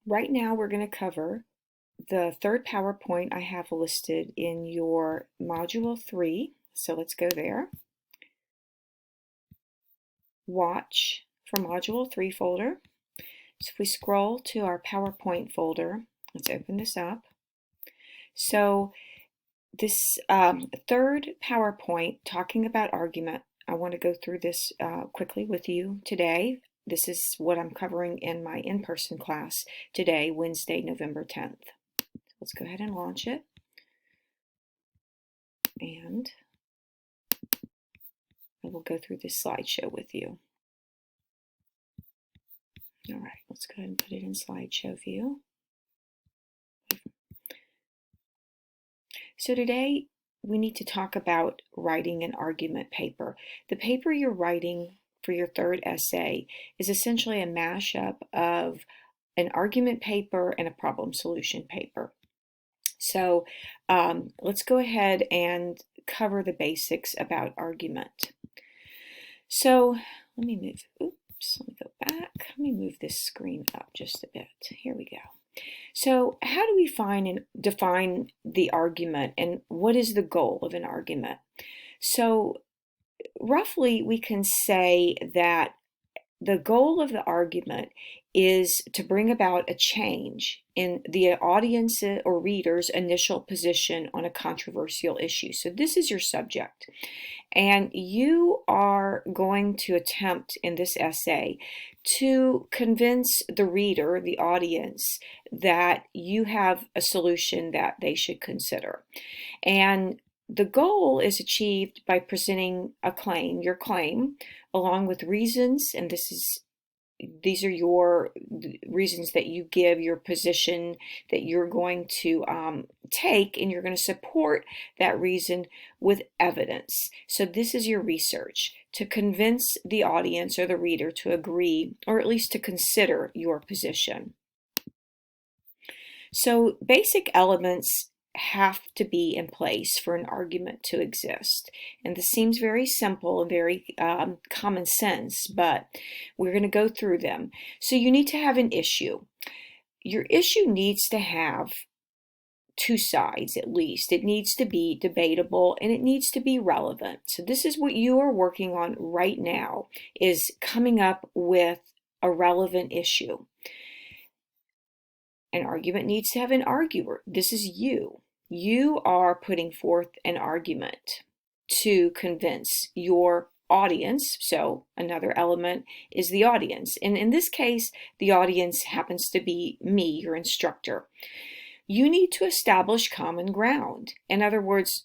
Right now, we're going to cover the third PowerPoint I have listed in your Module 3. So let's go there. Watch for Module 3 folder. So if we scroll to our PowerPoint folder, let's open this up. So this third PowerPoint talking about argument, I want to go through this quickly with you today. This is what I'm covering in my in-person class today, Wednesday, November 10th. Let's go ahead and launch it. And I will go through this slideshow with you. All right, let's go ahead and put it in slideshow view. So today we need to talk about writing an argument paper. The paper you're writing for your third essay is essentially a mashup of an argument paper and a problem solution paper. So let's go ahead and cover the basics about argument. So let me move, let me go back. Let me move this screen up just a bit. Here we go. So how do we find and define the argument, and what is the goal of an argument? So roughly we can say that the goal of the argument is to bring about a change in the audience or reader's initial position on a controversial issue. So this is your subject, and you are going to attempt in this essay to convince the reader, the audience, that you have a solution that they should consider. And the goal is achieved by presenting a claim, your claim, along with reasons, and these are your reasons that you give, your position that you're going to take, and you're going to support that reason with evidence. So this is your research to convince the audience or the reader to agree, or at least to consider your position. So basic elements have to be in place for an argument to exist. And this seems very simple and very common sense, but we're going to go through them. So you need to have an issue. Your issue needs to have two sides at least. It needs to be debatable and it needs to be relevant. So this is what you are working on right now, is coming up with a relevant issue. An argument needs to have an arguer. This is you. You are putting forth an argument to convince your audience. So another element is the audience. And in this case, the audience happens to be me, your instructor. You need to establish common ground. In other words,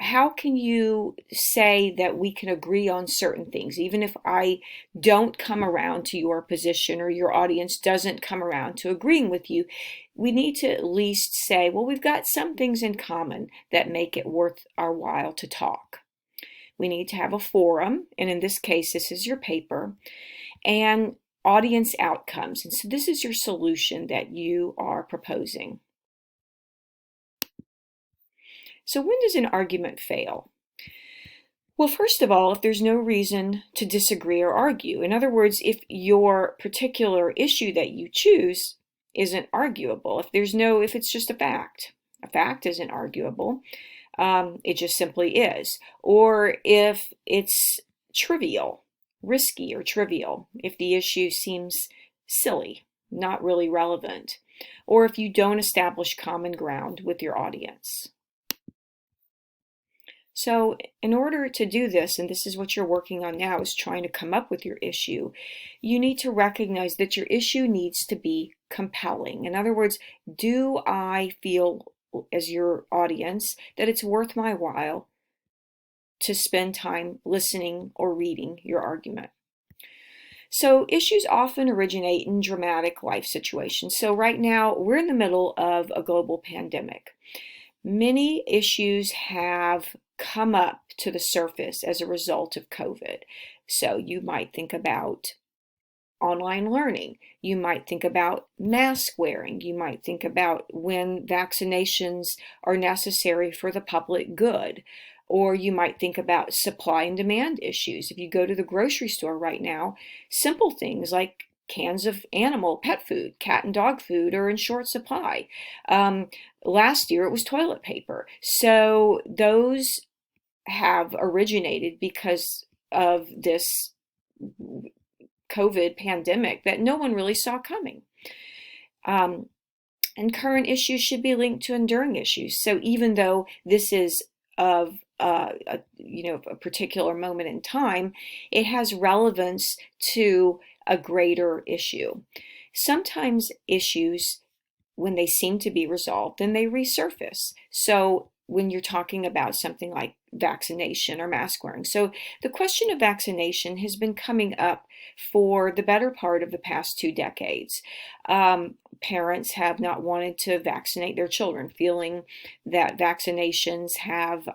how can you say that we can agree on certain things, even if I don't come around to your position or your audience doesn't come around to agreeing with you? We need to at least say, well, we've got some things in common that make it worth our while to talk. We need to have a forum, and in this case, this is your paper, and audience outcomes. And so this is your solution that you are proposing. So when does an argument fail? Well, first of all, if there's no reason to disagree or argue. In other words, if your particular issue that you choose isn't arguable, if it's just a fact isn't arguable, it just simply is. Or if it's trivial, risky or trivial, if the issue seems silly, not really relevant, or if you don't establish common ground with your audience. So in order to do this, and this is what you're working on now, is trying to come up with your issue, you need to recognize that your issue needs to be compelling. In other words, do I feel, as your audience, that it's worth my while to spend time listening or reading your argument? So issues often originate in dramatic life situations. So right now, we're in the middle of a global pandemic. Many issues have come up to the surface as a result of COVID. So you might think about online learning. You might think about mask wearing. You might think about when vaccinations are necessary for the public good. Or you might think about supply and demand issues. If you go to the grocery store right now, simple things like cans of pet food, cat and dog food are in short supply. Last year it was toilet paper. So those have originated because of this COVID pandemic that no one really saw coming. And current issues should be linked to enduring issues. So even though this is of a particular moment in time, it has relevance to a greater issue. Sometimes issues, when they seem to be resolved, then they resurface. So when you're talking about something like vaccination or mask wearing. So the question of vaccination has been coming up for the better part of the past 2 decades. Parents have not wanted to vaccinate their children, feeling that vaccinations have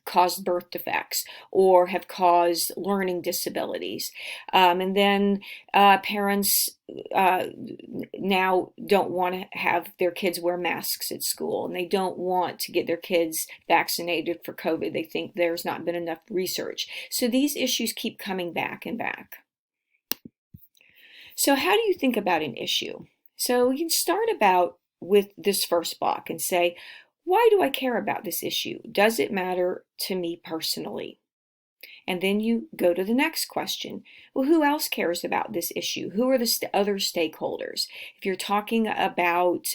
caused birth defects or have caused learning disabilities. And then parents now don't want to have their kids wear masks at school, and they don't want to get their kids vaccinated for COVID. They think there's not been enough research. So these issues keep coming back and back. So how do you think about an issue? So you can start with this first block and say, why do I care about this issue? Does it matter to me personally? And then you go to the next question. Well, who else cares about this issue? Who are the other stakeholders? If you're talking about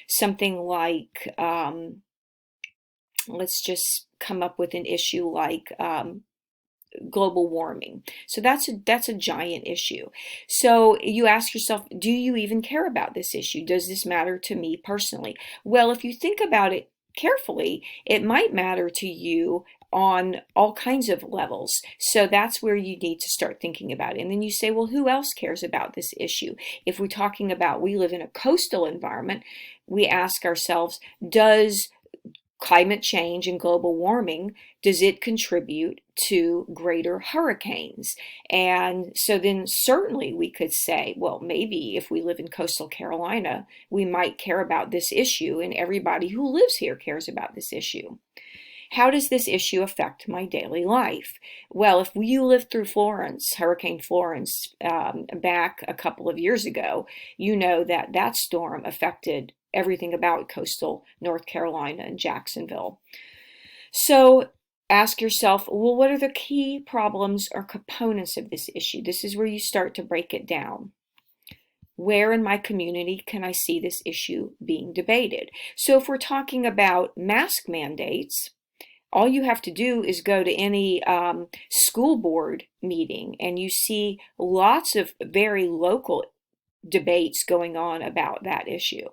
something like, let's just come up with an issue like global warming. So that's a giant issue. So you ask yourself, do you even care about this issue? Does this matter to me personally? Well, if you think about it carefully, it might matter to you on all kinds of levels. So that's where you need to start thinking about it. And then you say, well, who else cares about this issue? If we're talking about we live in a coastal environment, we ask ourselves, does climate change and global warming, does it contribute to greater hurricanes? And so then certainly we could say, well, maybe if we live in coastal Carolina, we might care about this issue, and everybody who lives here cares about this issue. How does this issue affect my daily life? Well, if you lived through Florence, Hurricane Florence, back a couple of years ago, you know that storm affected everything about coastal North Carolina and Jacksonville. So ask yourself, well, what are the key problems or components of this issue? This is where you start to break it down. Where in my community can I see this issue being debated? So if we're talking about mask mandates, all you have to do is go to any school board meeting and you see lots of very local debates going on about that issue.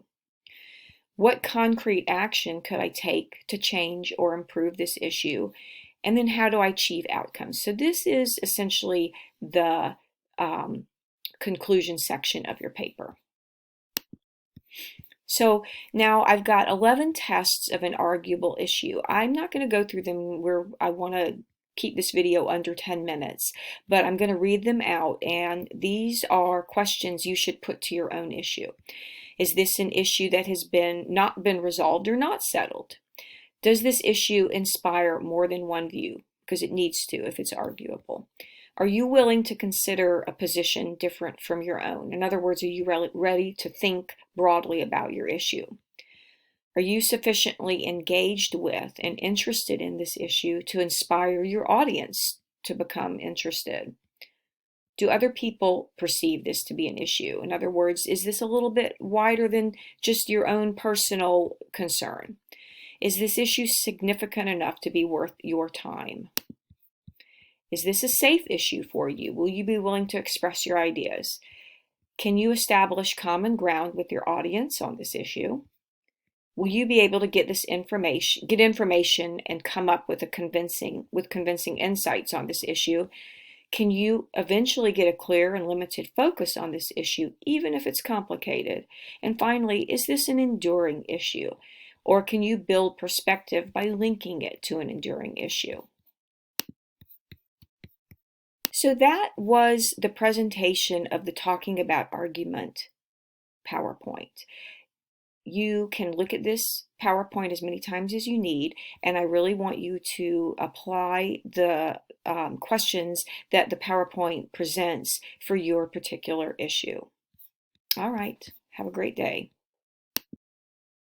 What concrete action could I take to change or improve this issue? And then how do I achieve outcomes? So this is essentially the conclusion section of your paper. So now I've got 11 tests of an arguable issue. I'm not going to go through them where I want to keep this video under 10 minutes, but I'm going to read them out, and these are questions you should put to your own issue. Is this an issue that has not been resolved or not settled? Does this issue inspire more than one view? Because it needs to if it's arguable. Are you willing to consider a position different from your own? In other words, are you ready to think broadly about your issue? Are you sufficiently engaged with and interested in this issue to inspire your audience to become interested? Do other people perceive this to be an issue? In other words, is this a little bit wider than just your own personal concern? Is this issue significant enough to be worth your time? Is this a safe issue for you? Will you be willing to express your ideas? Can you establish common ground with your audience on this issue? Will you be able to get information and come up with convincing insights on this issue? Can you eventually get a clear and limited focus on this issue, even if it's complicated? And finally, is this an enduring issue? Or can you build perspective by linking it to an enduring issue? So that was the presentation of the Talking About Argument PowerPoint. you can look at this PowerPoint as many times as you need, and I really want you to apply the questions that the PowerPoint presents for your particular issue. All right, have a great day.